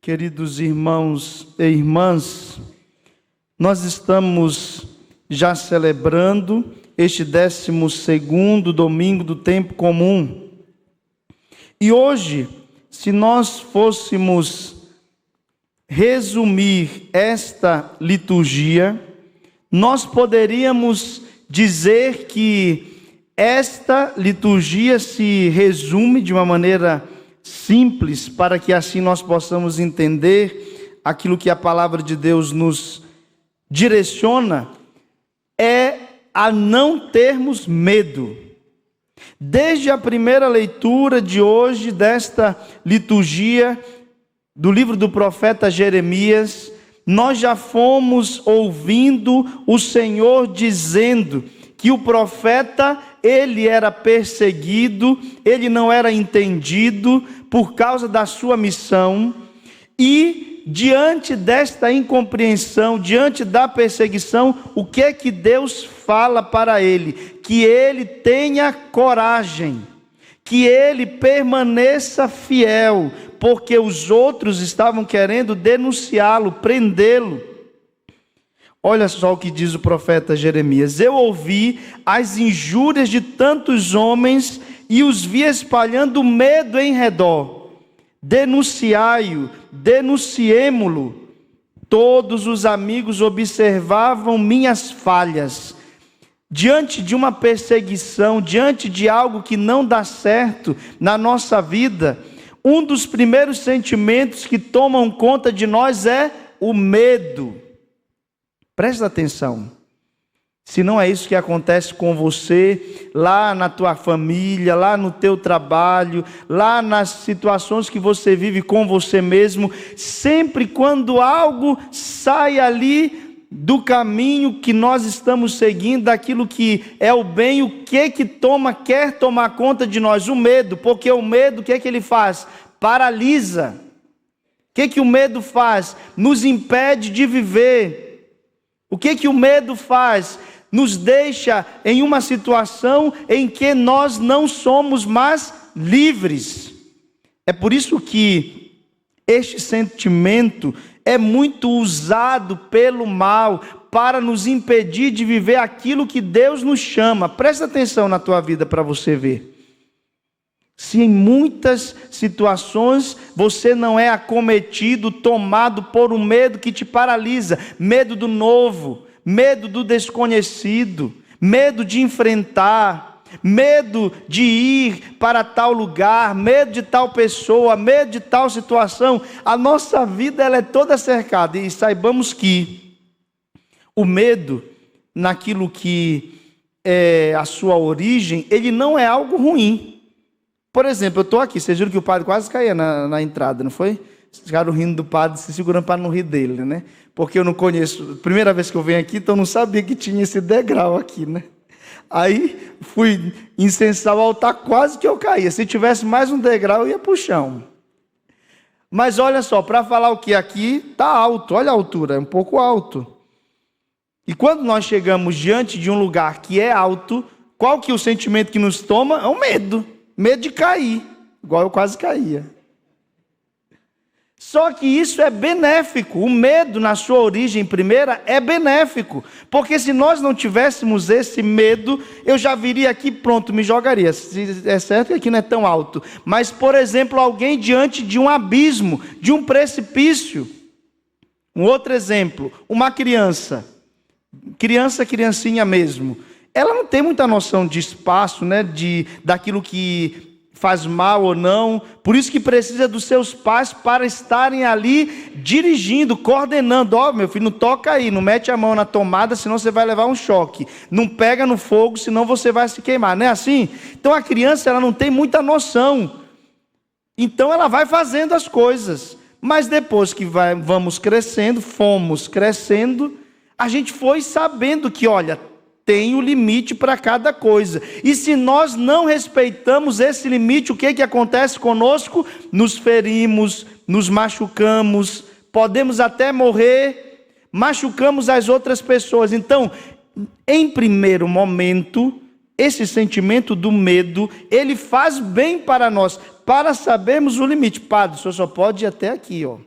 Queridos irmãos e irmãs, nós estamos já celebrando este 12º domingo do tempo comum. E hoje, se nós fôssemos resumir esta liturgia, nós poderíamos dizer que esta liturgia se resume de uma maneira simples, para que assim nós possamos entender aquilo que a palavra de Deus nos direciona, é a não termos medo. Desde a primeira leitura de hoje, desta liturgia do livro do profeta Jeremias, nós já fomos ouvindo o Senhor dizendo que o profeta, ele era perseguido, ele não era entendido por causa da sua missão, e diante desta incompreensão, diante da perseguição, o que é que Deus fala para ele? Que ele tenha coragem, que ele permaneça fiel, porque os outros estavam querendo denunciá-lo, prendê-lo. Olha só o que diz o profeta Jeremias: eu ouvi as injúrias de tantos homens e os vi espalhando medo em redor. Denunciai-o, denunciemo-lo. Todos os amigos observavam minhas falhas. Diante de uma perseguição, diante de algo que não dá certo na nossa vida, um dos primeiros sentimentos que tomam conta de nós é o medo. Presta atenção, se não é isso que acontece com você, lá na tua família, lá no teu trabalho, lá nas situações que você vive com você mesmo, sempre quando algo sai ali do caminho que nós estamos seguindo, daquilo que é o bem, o que quer tomar conta de nós? O medo, porque o medo, o que ele faz? Paralisa. O que o medo faz? Nos impede de viver. O que o medo faz? Nos deixa em uma situação em que nós não somos mais livres. É por isso que este sentimento é muito usado pelo mal para nos impedir de viver aquilo que Deus nos chama. Presta atenção na tua vida para você ver. Se em muitas situações você não é acometido, tomado por um medo que te paralisa, medo do novo, medo do desconhecido, medo de enfrentar, medo de ir para tal lugar, medo de tal pessoa, medo de tal situação, a nossa vida ela é toda cercada. E saibamos que o medo, naquilo que é a sua origem, ele não é algo ruim. Por exemplo, eu estou aqui, vocês viram que o padre quase caía na entrada, não foi? Ficaram rindo do padre, se segurando para não rir dele, né? Porque eu não conheço, primeira vez que eu venho aqui, então eu não sabia que tinha esse degrau aqui, né? Aí fui incensar o altar, quase que eu caía. Se tivesse mais um degrau, eu ia para o chão. Mas olha só, para falar o que aqui está alto, olha a altura, é um pouco alto. E quando nós chegamos diante de um lugar que é alto, qual que é o sentimento que nos toma? É o medo. Medo de cair, igual eu quase caía. Só que isso é benéfico. O medo, na sua origem primeira, é benéfico. Porque se nós não tivéssemos esse medo, eu já viria aqui, pronto, me jogaria. É certo que aqui não é tão alto. Mas, por exemplo, alguém diante de um abismo, de um precipício. Um outro exemplo, uma criança. Criancinha mesmo. Ela não tem muita noção de espaço, né? Daquilo que faz mal ou não. Por isso que precisa dos seus pais para estarem ali dirigindo, coordenando. Ó, meu filho, não toca aí, não mete a mão na tomada, senão você vai levar um choque. Não pega no fogo, senão você vai se queimar. Não é assim? Então a criança ela não tem muita noção. Então ela vai fazendo as coisas. Mas depois que fomos crescendo, a gente foi sabendo que, olha, tem o limite para cada coisa. E se nós não respeitamos esse limite, o que acontece conosco? Nos ferimos, nos machucamos, podemos até morrer, machucamos as outras pessoas. Então, em primeiro momento, esse sentimento do medo, ele faz bem para nós, para sabermos o limite. Padre, o senhor só pode ir até aqui, ó.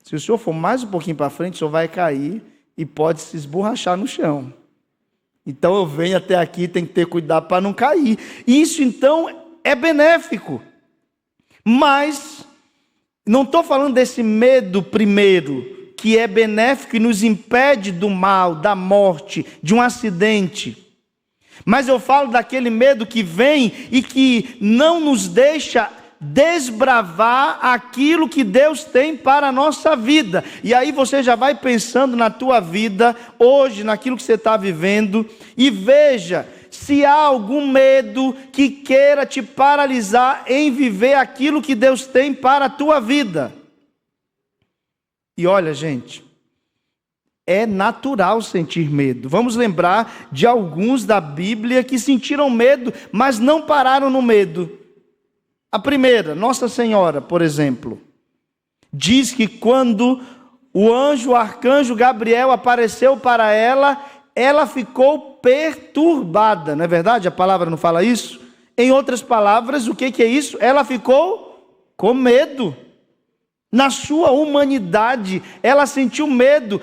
Se o senhor for mais um pouquinho para frente, o senhor vai cair e pode se esborrachar no chão. Então eu venho até aqui, tem que ter cuidado para não cair. Isso então é benéfico. Mas não estou falando desse medo primeiro, que é benéfico e nos impede do mal, da morte, de um acidente. Mas eu falo daquele medo que vem e que não nos deixa desbravar aquilo que Deus tem para a nossa vida. E aí você já vai pensando na tua vida, hoje, naquilo que você está vivendo, e veja se há algum medo que queira te paralisar em viver aquilo que Deus tem para a tua vida. E olha, gente, é natural sentir medo. Vamos lembrar de alguns da Bíblia que sentiram medo, mas não pararam no medo. A primeira, Nossa Senhora, por exemplo, diz que quando o arcanjo Gabriel apareceu para ela, ela ficou perturbada. Não é verdade? A palavra não fala isso? Em outras palavras, o que é isso? Ela ficou com medo. Na sua humanidade, ela sentiu medo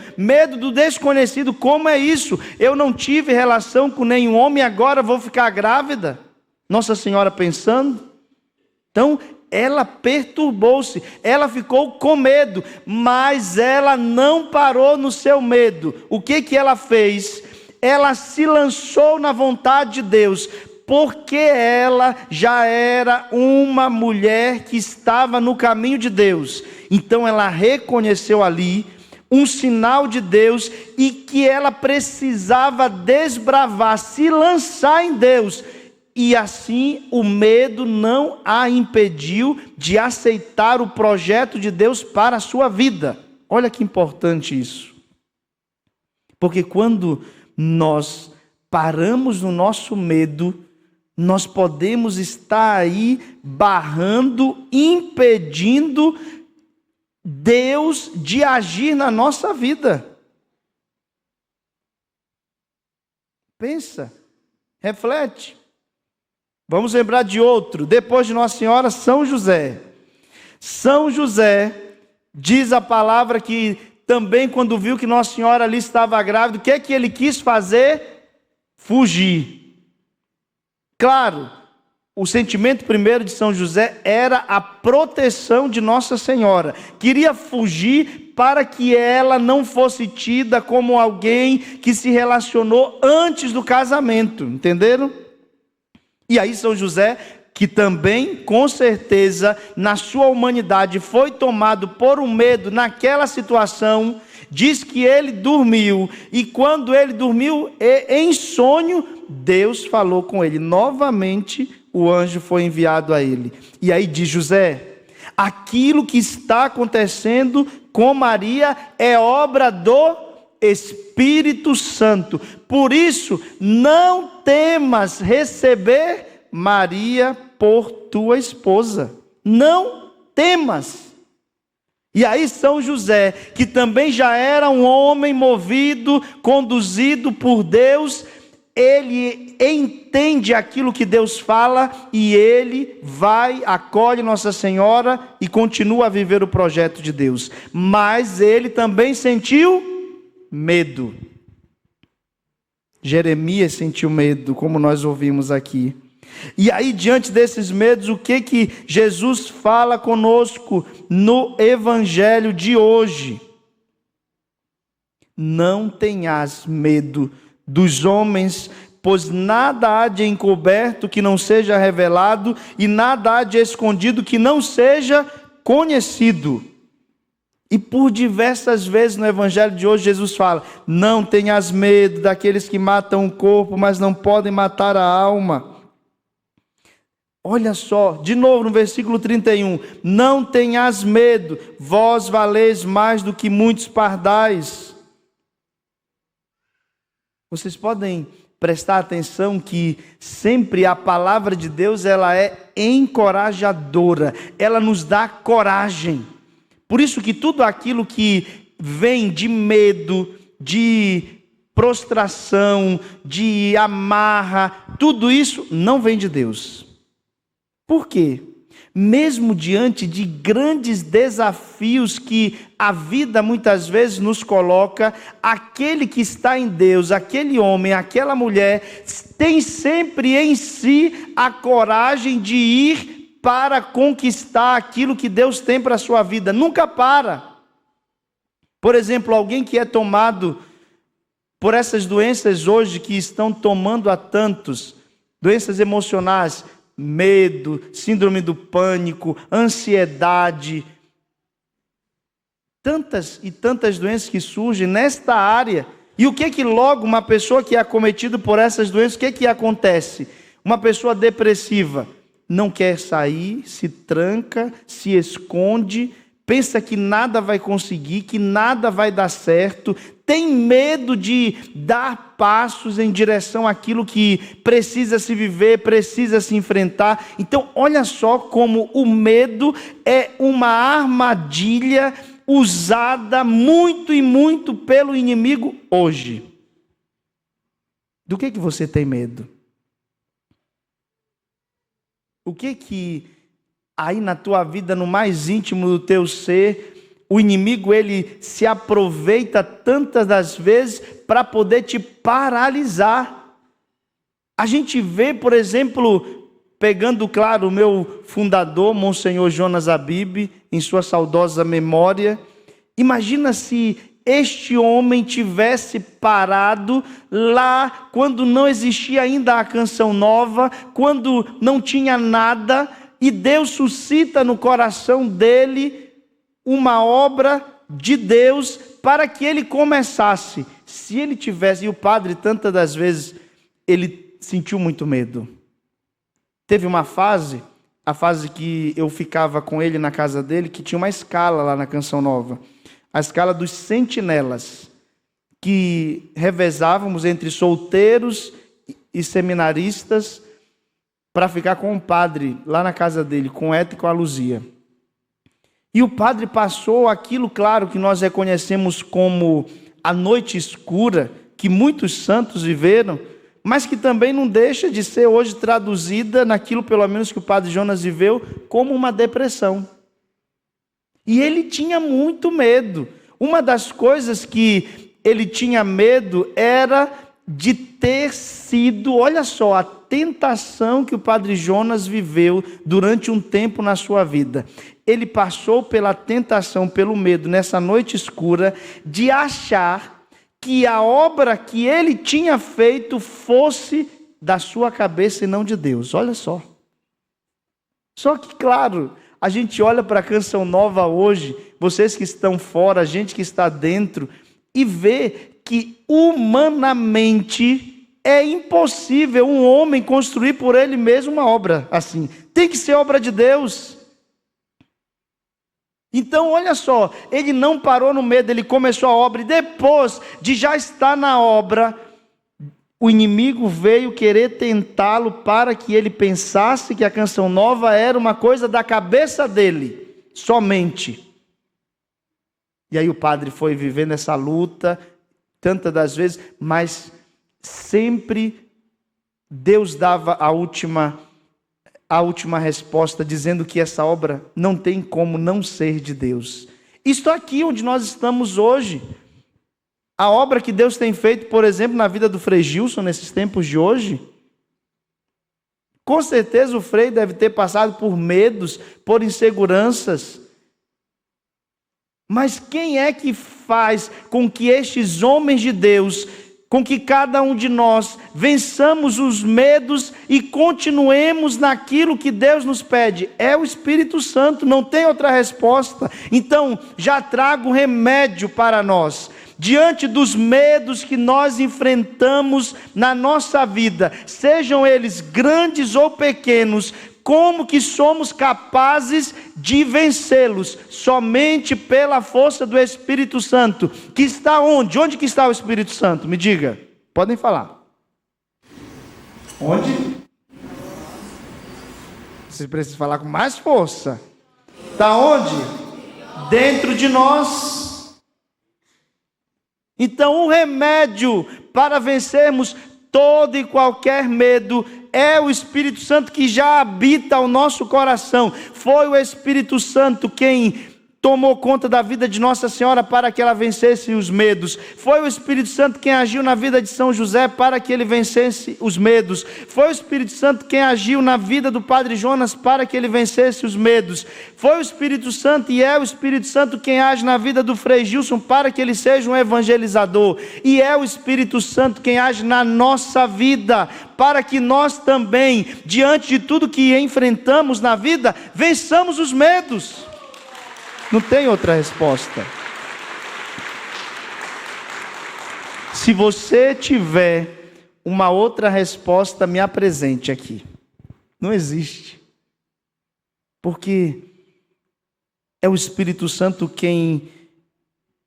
do desconhecido. Como é isso? Eu não tive relação com nenhum homem, agora vou ficar grávida? Nossa Senhora pensando. Então, ela perturbou-se, ela ficou com medo, mas ela não parou no seu medo. O que ela fez? Ela se lançou na vontade de Deus, porque ela já era uma mulher que estava no caminho de Deus. Então ela reconheceu ali um sinal de Deus e que ela precisava desbravar, se lançar em Deus. E assim o medo não a impediu de aceitar o projeto de Deus para a sua vida. Olha que importante isso. Porque quando nós paramos no nosso medo, nós podemos estar aí barrando, impedindo Deus de agir na nossa vida. Pensa, reflete. Vamos lembrar de outro, depois de Nossa Senhora, São José. São José, diz a palavra que também quando viu que Nossa Senhora ali estava grávida, o que é que ele quis fazer? Fugir. Claro, o sentimento primeiro de São José era a proteção de Nossa Senhora. Queria fugir para que ela não fosse tida como alguém que se relacionou antes do casamento, entenderam? E aí São José, que também, com certeza, na sua humanidade, foi tomado por um medo naquela situação, diz que ele dormiu, e quando ele dormiu em sonho, Deus falou com ele. Novamente, o anjo foi enviado a ele. E aí diz José, aquilo que está acontecendo com Maria é obra do Espírito Santo. Por isso, não temas receber Maria por tua esposa. Não temas. E aí São José, que também já era um homem movido, conduzido por Deus, ele entende aquilo que Deus fala e ele vai, acolhe Nossa Senhora e continua a viver o projeto de Deus. Mas ele também sentiu medo. Jeremias sentiu medo, como nós ouvimos aqui. E aí, diante desses medos, o que Jesus fala conosco no Evangelho de hoje? Não tenhas medo dos homens, pois nada há de encoberto que não seja revelado, e nada há de escondido que não seja conhecido. E por diversas vezes no Evangelho de hoje, Jesus fala, não tenhas medo daqueles que matam o corpo, mas não podem matar a alma. Olha só, de novo no versículo 31, não tenhas medo, vós valeis mais do que muitos pardais. Vocês podem prestar atenção que sempre a palavra de Deus, ela é encorajadora, ela nos dá coragem. Por isso que tudo aquilo que vem de medo, de prostração, de amarra, tudo isso não vem de Deus. Por quê? mesmo diante de grandes desafios que a vida muitas vezes nos coloca, aquele que está em Deus, aquele homem, aquela mulher, tem sempre em si a coragem de ir para conquistar aquilo que Deus tem para a sua vida, nunca para. Por exemplo, alguém que é tomado por essas doenças hoje que estão tomando a tantos, doenças emocionais, medo, síndrome do pânico, ansiedade, tantas e tantas doenças que surgem nesta área. E o que logo uma pessoa que é acometida por essas doenças, o que acontece? Uma pessoa depressiva não quer sair, se tranca, se esconde, pensa que nada vai conseguir, que nada vai dar certo, tem medo de dar passos em direção àquilo que precisa se viver, precisa se enfrentar. Então, olha só como o medo é uma armadilha usada muito e muito pelo inimigo hoje. Do que você tem medo? O que aí na tua vida, no mais íntimo do teu ser, o inimigo ele se aproveita tantas das vezes para poder te paralisar? A gente vê, por exemplo, pegando, claro, o meu fundador, Monsenhor Jonas Abib, em sua saudosa memória, imagina se este homem tivesse parado lá quando não existia ainda a Canção Nova, quando não tinha nada, e Deus suscita no coração dele uma obra de Deus para que ele começasse. Se ele tivesse, e o padre tantas das vezes, ele sentiu muito medo. Teve uma fase, a fase que eu ficava com ele na casa dele, que tinha uma escala lá na Canção Nova, a escala dos sentinelas, que revezávamos entre solteiros e seminaristas para ficar com o padre lá na casa dele, com o Eta e com a Luzia. E o padre passou aquilo, claro, que nós reconhecemos como a noite escura, que muitos santos viveram, mas que também não deixa de ser hoje traduzida naquilo, pelo menos, que o padre Jonas viveu, como uma depressão. E ele tinha muito medo. Uma das coisas que ele tinha medo era de ter sido, olha só, a tentação que o padre Jonas viveu durante um tempo na sua vida. Ele passou pela tentação, pelo medo, nessa noite escura, de achar que a obra que ele tinha feito fosse da sua cabeça e não de Deus. Olha só. Só que, claro, a gente olha para a Canção Nova hoje, vocês que estão fora, a gente que está dentro, e vê que humanamente é impossível um homem construir por ele mesmo uma obra assim. Tem que ser obra de Deus. Então, olha só, ele não parou no medo, ele começou a obra, e depois de já estar na obra, o inimigo veio querer tentá-lo para que ele pensasse que a Canção Nova era uma coisa da cabeça dele, somente. E aí o padre foi vivendo essa luta, tantas das vezes, mas sempre Deus dava a última resposta, dizendo que essa obra não tem como não ser de Deus. Isto aqui onde nós estamos hoje, a obra que Deus tem feito, por exemplo, na vida do Frei Gilson, nesses tempos de hoje, com certeza o Frei deve ter passado por medos, por inseguranças, mas quem é que faz com que estes homens de Deus, com que cada um de nós vençamos os medos e continuemos naquilo que Deus nos pede? É o Espírito Santo, não tem outra resposta. Então, já trago um remédio para nós. Diante dos medos que nós enfrentamos na nossa vida, sejam eles grandes ou pequenos, como que somos capazes de vencê-los? Somente pela força do Espírito Santo, que está onde? Onde que está o Espírito Santo? Me diga, podem falar. Onde? Vocês precisam falar com mais força. Está onde? Dentro de nós. Então o remédio para vencermos todo e qualquer medo, é o Espírito Santo que já habita o nosso coração. Foi o Espírito Santo quem tomou conta da vida de Nossa Senhora para que ela vencesse os medos. Foi o Espírito Santo quem agiu na vida de São José para que ele vencesse os medos. Foi o Espírito Santo quem agiu na vida do Padre Jonas para que ele vencesse os medos. Foi o Espírito Santo e é o Espírito Santo quem age na vida do Frei Gilson para que ele seja um evangelizador. E é o Espírito Santo quem age na nossa vida para que nós também, diante de tudo que enfrentamos na vida, vençamos os medos. Não tem outra resposta. Se você tiver uma outra resposta, me apresente aqui. Não existe. Porque é o Espírito Santo quem,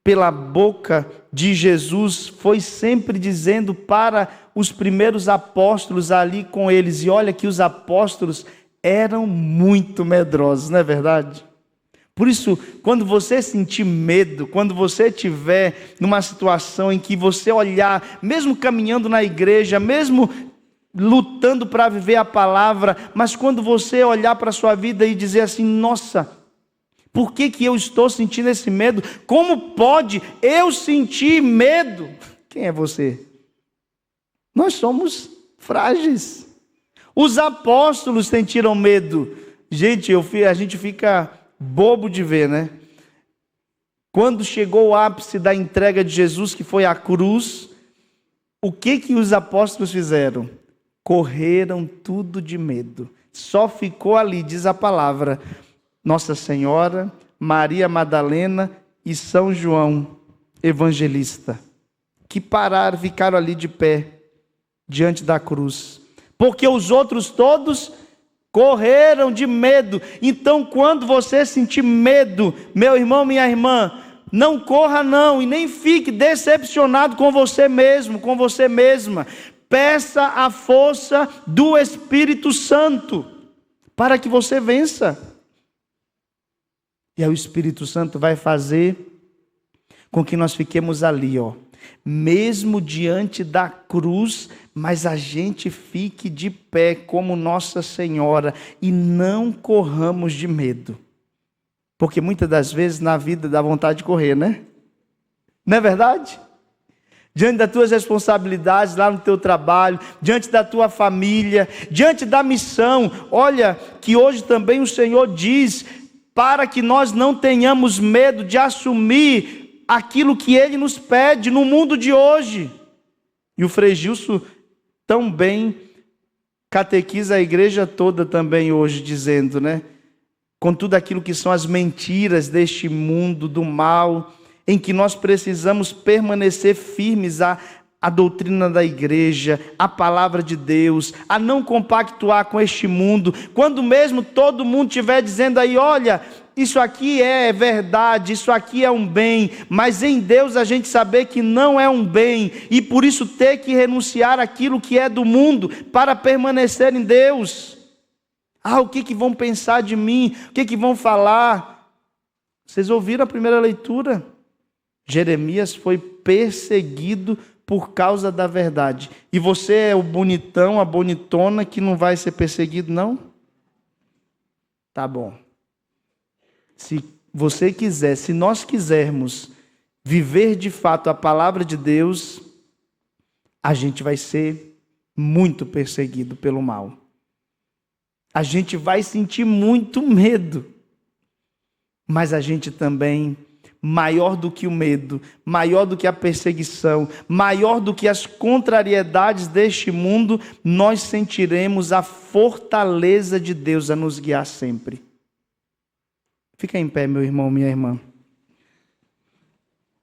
pela boca de Jesus, foi sempre dizendo para os primeiros apóstolos ali com eles. E olha que os apóstolos eram muito medrosos, não é verdade? Por isso, quando você sentir medo, quando você estiver numa situação em que você olhar, mesmo caminhando na igreja, mesmo lutando para viver a palavra, mas quando você olhar para a sua vida e dizer assim, nossa, por que eu estou sentindo esse medo? Como pode eu sentir medo? Quem é você? Nós somos frágeis. Os apóstolos sentiram medo. Gente, a gente fica bobo de ver, né? Quando chegou o ápice da entrega de Jesus, que foi a cruz, o que os apóstolos fizeram? Correram tudo de medo. Só ficou ali, diz a palavra, Nossa Senhora, Maria Madalena e São João Evangelista, que ficaram ali de pé, diante da cruz. Porque os outros todos correram de medo. Então, quando você sentir medo, meu irmão, minha irmã, não corra não, e nem fique decepcionado com você mesmo, com você mesma. Peça a força do Espírito Santo, para que você vença. E aí o Espírito Santo vai fazer com que nós fiquemos ali, mesmo diante da cruz, mas a gente fique de pé como Nossa Senhora e não corramos de medo. Porque muitas das vezes na vida dá vontade de correr, né? Não é verdade? Diante das tuas responsabilidades lá no teu trabalho, diante da tua família, diante da missão. Olha que hoje também o Senhor diz para que nós não tenhamos medo de assumir aquilo que Ele nos pede no mundo de hoje. E o Frei Gilson tão bem catequiza a igreja toda também hoje, dizendo, né? Com tudo aquilo que são as mentiras deste mundo do mal, em que nós precisamos permanecer firmes à doutrina da igreja, à palavra de Deus, a não compactuar com este mundo, quando mesmo todo mundo estiver dizendo aí, olha, isso aqui é verdade, isso aqui é um bem, mas em Deus a gente saber que não é um bem, e por isso ter que renunciar àquilo que é do mundo, para permanecer em Deus. O que vão pensar de mim? O que vão falar? Vocês ouviram a primeira leitura? Jeremias foi perseguido por causa da verdade. E você é o bonitão, a bonitona que não vai ser perseguido, não? Tá bom. Se você quiser, se nós quisermos viver de fato a palavra de Deus, a gente vai ser muito perseguido pelo mal. A gente vai sentir muito medo. Mas a gente também, maior do que o medo, maior do que a perseguição, maior do que as contrariedades deste mundo, nós sentiremos a fortaleza de Deus a nos guiar sempre. Fica em pé, meu irmão, minha irmã.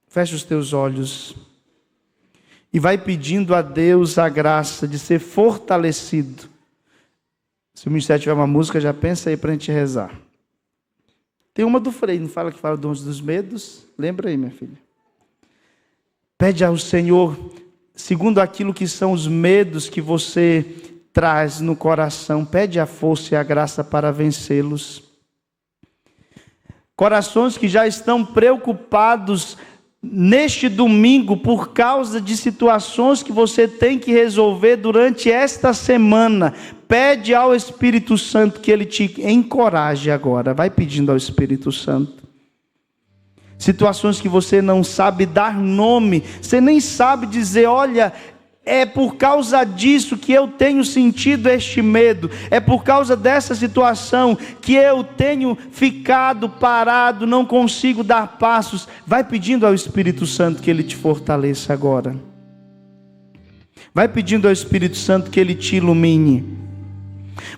Fecha os teus olhos e vai pedindo a Deus a graça de ser fortalecido. Se o ministério tiver uma música, já pensa aí para a gente rezar. Tem uma do Frei, não fala que fala dos medos? Lembra aí, minha filha. Pede ao Senhor, segundo aquilo que são os medos que você traz no coração, pede a força e a graça para vencê-los. Corações que já estão preocupados neste domingo, por causa de situações que você tem que resolver durante esta semana, pede ao Espírito Santo que Ele te encoraje agora. Vai pedindo ao Espírito Santo. Situações que você não sabe dar nome, você nem sabe dizer, olha, é por causa disso que eu tenho sentido este medo, é por causa dessa situação que eu tenho ficado parado, não consigo dar passos. Vai pedindo ao Espírito Santo que Ele te fortaleça agora. Vai pedindo ao Espírito Santo que Ele te ilumine.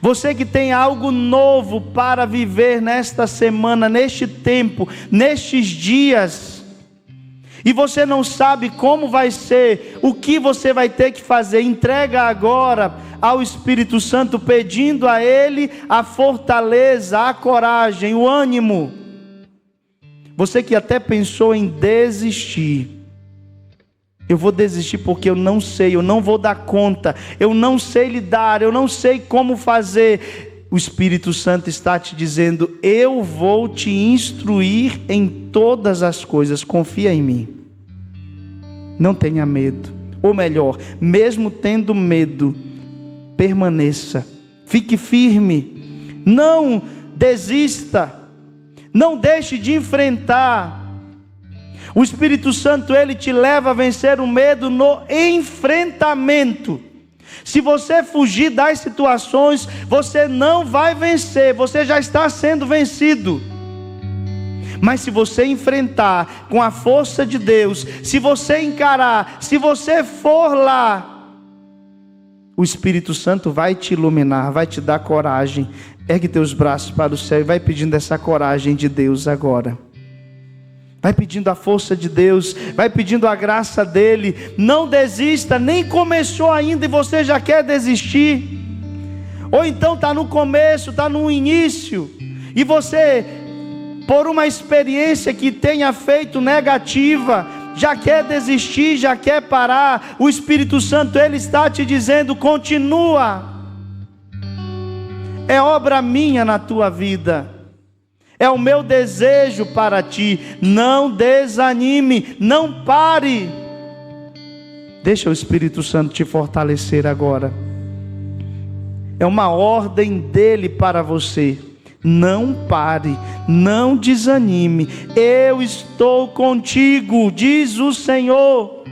Você que tem algo novo para viver nesta semana, neste tempo, nestes dias, e você não sabe como vai ser, o que você vai ter que fazer, entrega agora ao Espírito Santo, pedindo a Ele a fortaleza, a coragem, o ânimo. Você que até pensou em desistir, eu vou desistir porque eu não sei, eu não vou dar conta, eu não sei lidar, eu não sei como fazer. O Espírito Santo está te dizendo, eu vou te instruir em todas as coisas, confia em mim. Não tenha medo, ou melhor, mesmo tendo medo, permaneça, fique firme, não desista, não deixe de enfrentar. O Espírito Santo, Ele te leva a vencer o medo no enfrentamento. Se você fugir das situações, você não vai vencer, você já está sendo vencido. Mas se você enfrentar com a força de Deus, se você encarar, se você for lá, o Espírito Santo vai te iluminar, vai te dar coragem. Ergue teus braços para o céu e vai pedindo essa coragem de Deus agora. Vai pedindo a força de Deus, vai pedindo a graça dEle. Não desista, nem começou ainda e você já quer desistir. Ou então está no começo, está no início, e você, por uma experiência que tenha feito negativa, já quer desistir, já quer parar. O Espírito Santo, Ele está te dizendo, continua. É obra minha na tua vida. É o meu desejo para ti. Não desanime, não pare. Deixa o Espírito Santo te fortalecer agora. É uma ordem dele para você. Não pare, não desanime. Eu estou contigo, diz o Senhor.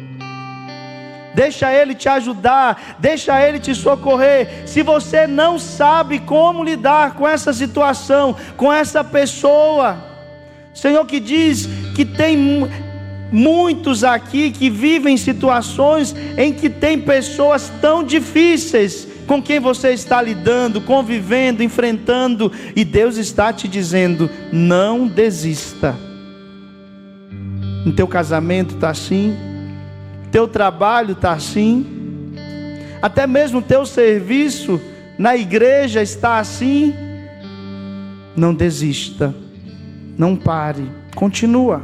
Deixa Ele te ajudar, deixa Ele te socorrer. Se você não sabe como lidar com essa situação, com essa pessoa, Senhor que diz que tem muitos aqui que vivem situações em que tem pessoas tão difíceis com quem você está lidando, convivendo, enfrentando, e Deus está te dizendo, não desista. No teu casamento está assim, teu trabalho está assim, até mesmo teu serviço na igreja está assim. Não desista, não pare, continua.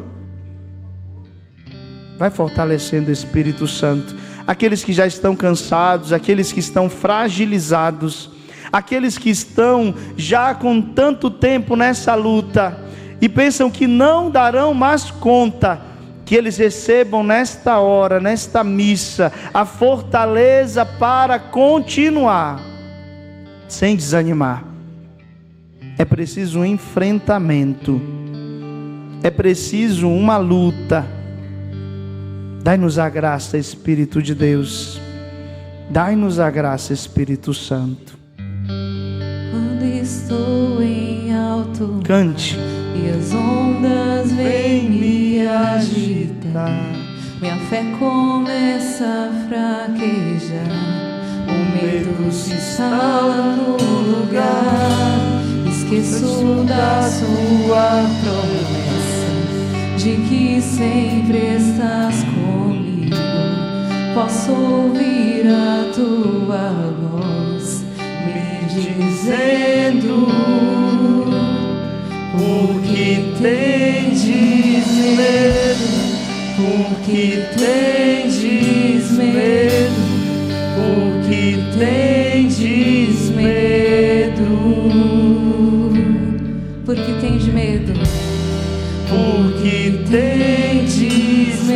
Vai fortalecendo o Espírito Santo. Aqueles que já estão cansados, aqueles que estão fragilizados, aqueles que estão já com tanto tempo nessa luta e pensam que não darão mais conta, que eles recebam nesta hora, nesta missa, a fortaleza para continuar, sem desanimar. É preciso um enfrentamento, é preciso uma luta. Dai-nos a graça, Espírito de Deus, dai-nos a graça, Espírito Santo. Quando estou em alto, Cante. E as ondas vêm me agitar, minha fé começa a fraquejar, o medo se instala no lugar. Esqueço da sua promessa, de que sempre estás comigo. Posso ouvir a tua voz me dizendo: por que tendes medo? Por que tendes medo? Por que tendes medo? Por que tendes medo? Por que tendes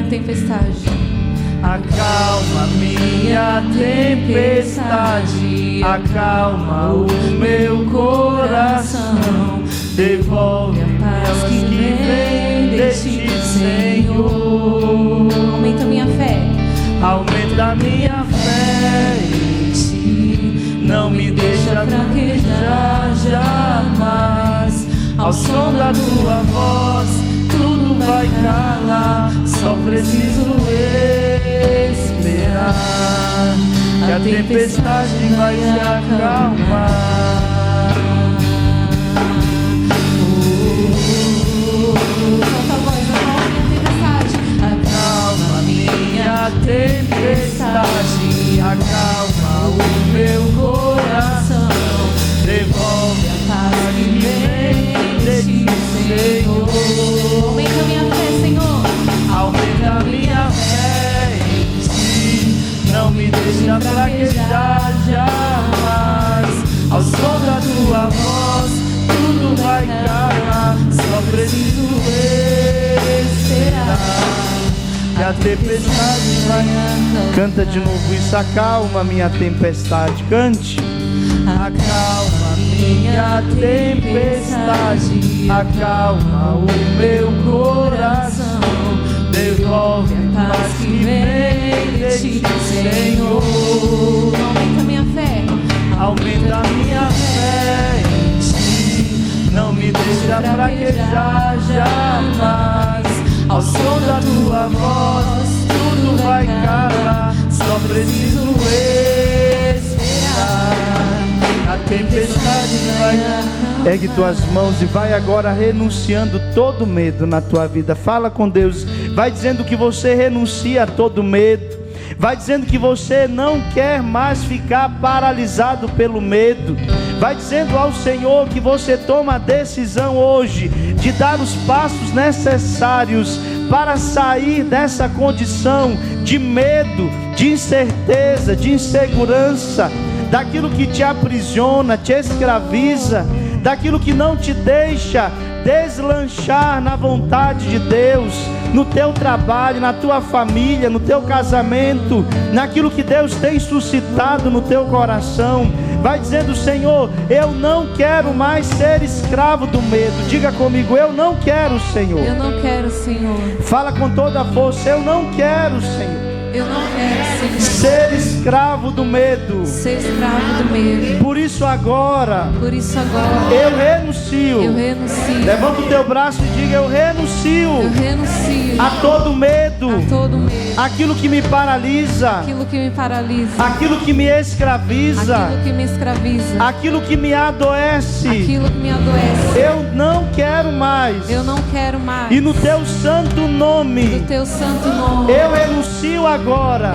minha tempestade. Acalma minha tempestade, acalma o meu coração, devolve a paz que vem de ti, Senhor. Aumenta minha fé, aumenta minha fé em ti, não me deixa fraquejar jamais. Ao som da tua voz, tudo vai calar, só preciso esperar que a tempestade vai se acalmar. solta a voz, acalma minha tempestade. Acalma minha tempestade, acalma o meu coração, devolve a paz que vem de ti, Senhor. Aumenta minha fé, Senhor. Aumenta minha fé em ti, não me deixa fraquejar jamais. Ao som da tua voz, tudo vai calar, só preciso esperar que a tempestade vai acalmar. Canta de novo isso, acalma minha tempestade, cante. Acalma minha tempestade, acalma o meu coração, devolve a paz que vem de ti, Senhor. Aumenta minha fé, aumenta minha fé em ti, não me deixa fraquejar jamais. Ao som da tua voz, tudo vai calar, só preciso esperar. A tempestade vai. Ergue tuas mãos e vai agora renunciando todo medo na tua vida. Fala com Deus. Vai dizendo que você renuncia a todo medo. Vai dizendo que você não quer mais ficar paralisado pelo medo. Vai dizendo ao Senhor que você toma a decisão hoje de dar os passos necessários para sair dessa condição de medo, de incerteza, de insegurança, daquilo que te aprisiona, te escraviza, daquilo que não te deixa deslanchar na vontade de Deus, no teu trabalho, na tua família, no teu casamento, naquilo que Deus tem suscitado no teu coração. Vai dizendo: Senhor, eu não quero mais ser escravo do medo. Diga comigo: eu não quero, Senhor. Eu não quero, Senhor. Fala com toda a força: eu não quero, Senhor. Eu não quero, Senhor, ser escravo do medo. Ser escravo do medo. Por isso agora eu renuncio. Eu renuncio. Levanta o teu braço e diga: eu renuncio. Eu renuncio a todo medo. A todo medo. Aquilo que me paralisa. Aquilo que me paralisa. Aquilo que me escraviza. Aquilo que me escraviza. Aquilo que me adoece. Aquilo que me adoece. Eu não quero mais. Eu não quero mais. E no teu santo nome. No teu santo nome. Eu renuncio agora.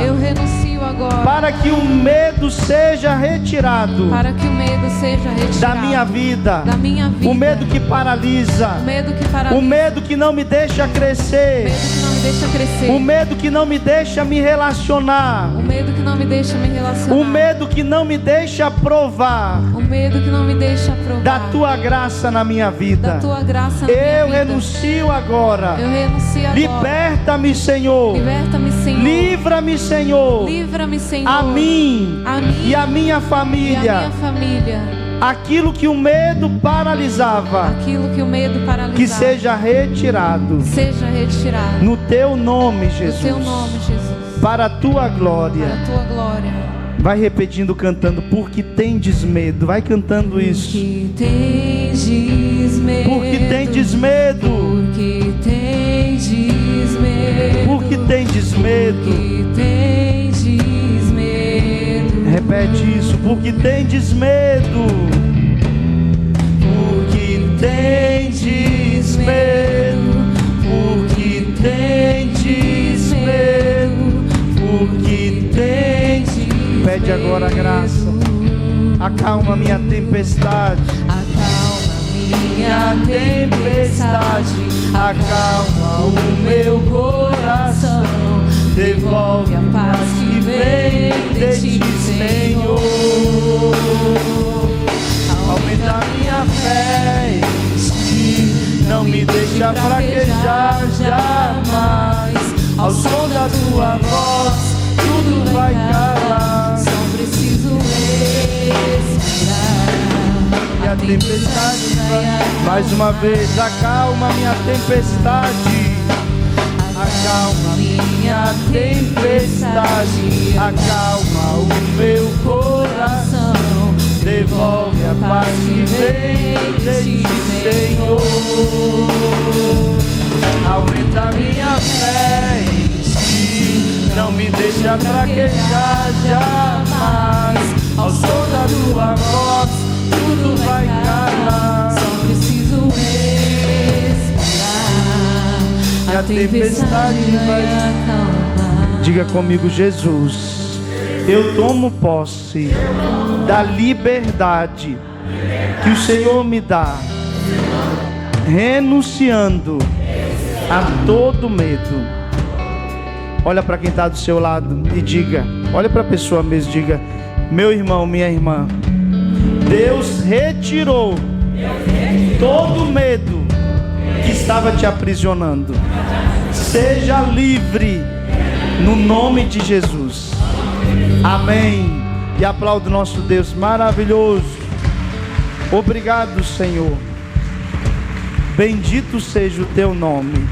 Eu renuncio agora. Para que o medo seja retirado. Para que o medo seja retirado. Da minha vida. Da minha vida. O medo que paralisa. O medo que paralisa. O medo que não me deixa crescer. O medo que não me deixa crescer. O medo que não me deixa me relacionar. O medo que não me deixa me relacionar. O medo que não me deixa provar. O medo que não me deixa provar. Da tua graça na minha vida. Da tua graça na minha vida. Eu renuncio agora. Eu renuncio agora. Liberta-me, Senhor. Liberta-me, Senhor. Livra-me, Senhor. Livra-me, Senhor. A mim e a minha família. E a minha família. Aquilo que o medo paralisava. Aquilo que o medo paralisava. Que seja retirado. Seja retirado. No teu nome, Jesus. No teu nome, Jesus. Para a tua glória. Para a tua glória. Vai repetindo, cantando: porque tendes medo. Vai cantando isso. Porque tendes medo. Porque tendes medo. Porque tendes medo. Porque tendes medo. Porque tendes medo. Repete isso: porque tendes medo. Porque tendes medo. Porque tendes medo. Porque tendes. Pede agora a graça. Acalma minha tempestade. Acalma minha tempestade. Acalma o meu coração. Devolve a paz que vem de ti, Senhor. Aumenta a minha fé em ti. Não me deixa fraquejar jamais. Ao som da tua voz, tudo vai calar. Só preciso respirar. E a tempestade vai. Mais uma vez, acalma minha tempestade. Acalma minha tempestade. Acalma o meu coração. Devolve a paz que vem de ti, Senhor. Aumenta minha fé em ti. Não me deixa fraquejar jamais. Ao som da tua voz, tudo vai calar. Só preciso respirar. A tempestade vai acalmar. Diga comigo, Jesus. Eu tomo posse da liberdade que o Senhor me dá, renunciando a todo medo. Olha para quem está do seu lado e diga, olha para a pessoa mesmo, diga: meu irmão, minha irmã, Deus retirou todo medo que estava te aprisionando. Seja livre no nome de Jesus. Amém. E aplaudo nosso Deus maravilhoso. Obrigado, Senhor. Bendito seja o teu nome.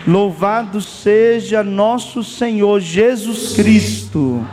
Louvado seja nosso Senhor Jesus Cristo.